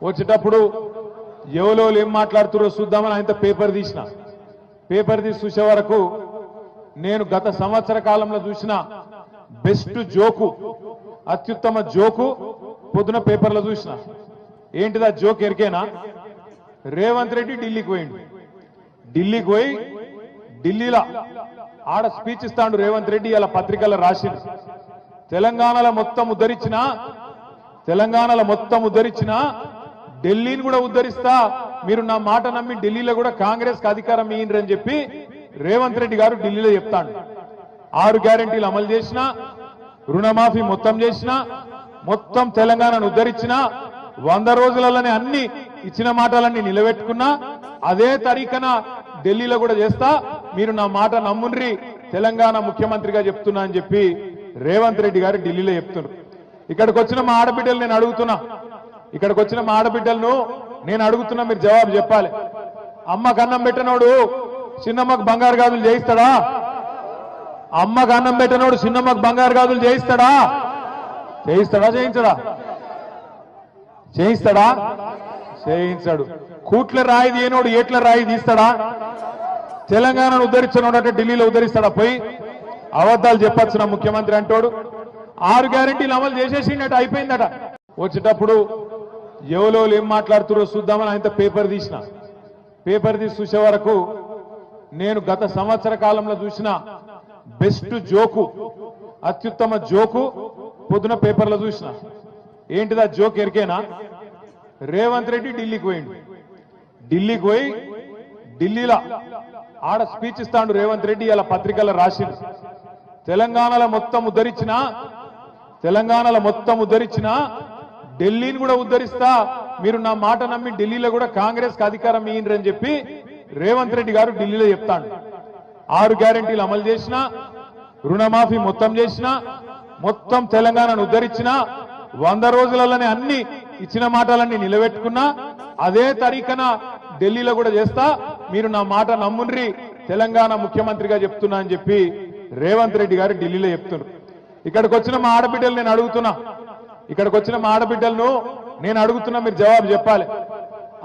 వచ్చేటప్పుడు ఎవరో ఏం మాట్లాడుతారో చూద్దామని ఆయనతో పేపర్ తీసి చూసే వరకు నేను గత సంవత్సర కాలంలో చూసిన బెస్ట్ జోకు, అత్యుత్తమ జోకు పొద్దున పేపర్లో చూసిన. ఏంటిదా జోక్ ఎరికేనా? రేవంత్ రెడ్డి ఢిల్లీకి పోయి ఢిల్లీలో ఆడ స్పీచ్ ఇస్తాడు రేవంత్ రెడ్డి. ఇలా పత్రికల్లో రాసింది, తెలంగాణలో మొత్తం ఉద్ధరించిన ఢిల్లీని కూడా ఉద్ధరిస్తా, మీరు నా మాట నమ్మి ఢిల్లీలో కూడా కాంగ్రెస్ కి అధికారం ఇయ్యండి అని చెప్పి రేవంత్ రెడ్డి గారు ఢిల్లీలో చెప్తాడు. 6 గ్యారెంటీలు అమలు చేసిన, రుణమాఫీ మొత్తం చేసిన, మొత్తం తెలంగాణను ఉద్ధరించిన, 100 రోజులలోనే అన్ని ఇచ్చిన మాటలన్నీ నిలబెట్టుకున్నా, అదే తరీఖన ఢిల్లీలో కూడా చేస్తా, మీరు నా మాట నమ్ముండ్రి, తెలంగాణ ముఖ్యమంత్రిగా చెప్తున్నా అని చెప్పి రేవంత్ రెడ్డి గారు ఢిల్లీలో చెప్తున్నారు. ఇక్కడికి వచ్చిన మా ఆడబిడ్డలు నేను అడుగుతున్నా, మీరు జవాబు చెప్పాలి. అమ్మకు అన్నం పెట్టనోడు చిన్నమ్మకు బంగారు గాజులు చేయిస్తాడా? అమ్మకు అన్నం పెట్టనోడు చిన్నమ్మకు బంగారు గాజులు చేయిస్తాడా? చేయించాడు. కూట్ల రాయి తీయనోడు ఏట్ల రాయి తీస్తాడా? తెలంగాణను ఉద్ధరించినోడంటే ఢిల్లీలో ఉద్ధరిస్తాడా? పోయి అబద్ధాలు చెప్పొచ్చిన ముఖ్యమంత్రి అంటోడు. 6 గ్యారెంటీలు అమలు చేసేసిండట, అయిపోయిందట. వచ్చేటప్పుడు ఎవరో ఏం మాట్లాడుతారో చూద్దామని ఆయనతో పేపర్ తీసి చూసే వరకు నేను గత సంవత్సర కాలంలో చూసిన బెస్ట్ జోకు, అత్యుత్తమ జోకు పొద్దున పేపర్లో చూసిన. ఏంటిదా జోక్ ఎరికేనా? రేవంత్ రెడ్డి ఢిల్లీకి పోయి ఢిల్లీలో ఆడ స్పీచ్ ఇస్తాడు రేవంత్ రెడ్డి. ఇలా పత్రికల్లో రాసింది, తెలంగాణలో మొత్తం ఉద్ధరించిన ఢిల్లీని కూడా ఉద్ధరిస్తా, మీరు నా మాట నమ్మి ఢిల్లీలో కూడా కాంగ్రెస్ కి అధికారం ఇయ్యండి అని చెప్పి రేవంత్ రెడ్డి గారు ఢిల్లీలో చెప్తాడు. 6 గ్యారెంటీలు అమలు చేసిన, రుణమాఫీ మొత్తం చేసిన, మొత్తం తెలంగాణను ఉద్ధరించిన, 100 రోజులలోనే అన్ని ఇచ్చిన మాటలన్నీ నిలబెట్టుకున్నా, అదే తరీఖన ఢిల్లీలో కూడా చేస్తా, మీరు నా మాట నమ్ముండ్రి, తెలంగాణ ముఖ్యమంత్రిగా చెప్తున్నా అని చెప్పి రేవంత్ రెడ్డి గారు ఢిల్లీలో చెప్తున్నారు. ఇక్కడికి వచ్చిన మా ఆడబిడ్డలు నేను అడుగుతున్నా, మీరు జవాబు చెప్పాలి.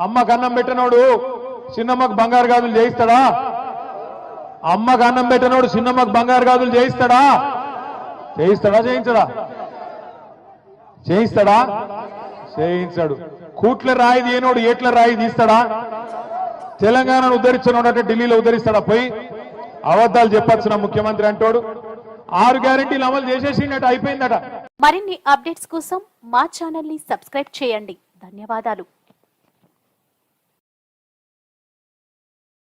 అమ్మకు అన్నం పెట్టనోడు చిన్నమ్మకు బంగారు గాజులు చేయిస్తాడా? అమ్మకు అన్నం పెట్టనోడు చిన్నమ్మకు బంగారు గాజులు చేయిస్తాడా? చేయించాడు. కూట్ల రాయి తీయనోడు ఏట్ల రాయి తీస్తాడా? తెలంగాణను ఉద్ధరించినోడంటే ఢిల్లీలో ఉద్ధరిస్తాడా? పోయి అబద్ధాలు చెప్పొచ్చిన ముఖ్యమంత్రి అంటోడు. 6 గ్యారెంటీలు అమలు చేసేసిండట, అయిపోయిందట. మరిన్ని అప్డేట్స్ కోసం మా ఛానల్ ని సబ్స్క్రైబ్ చేయండి. ధన్యవాదాలు.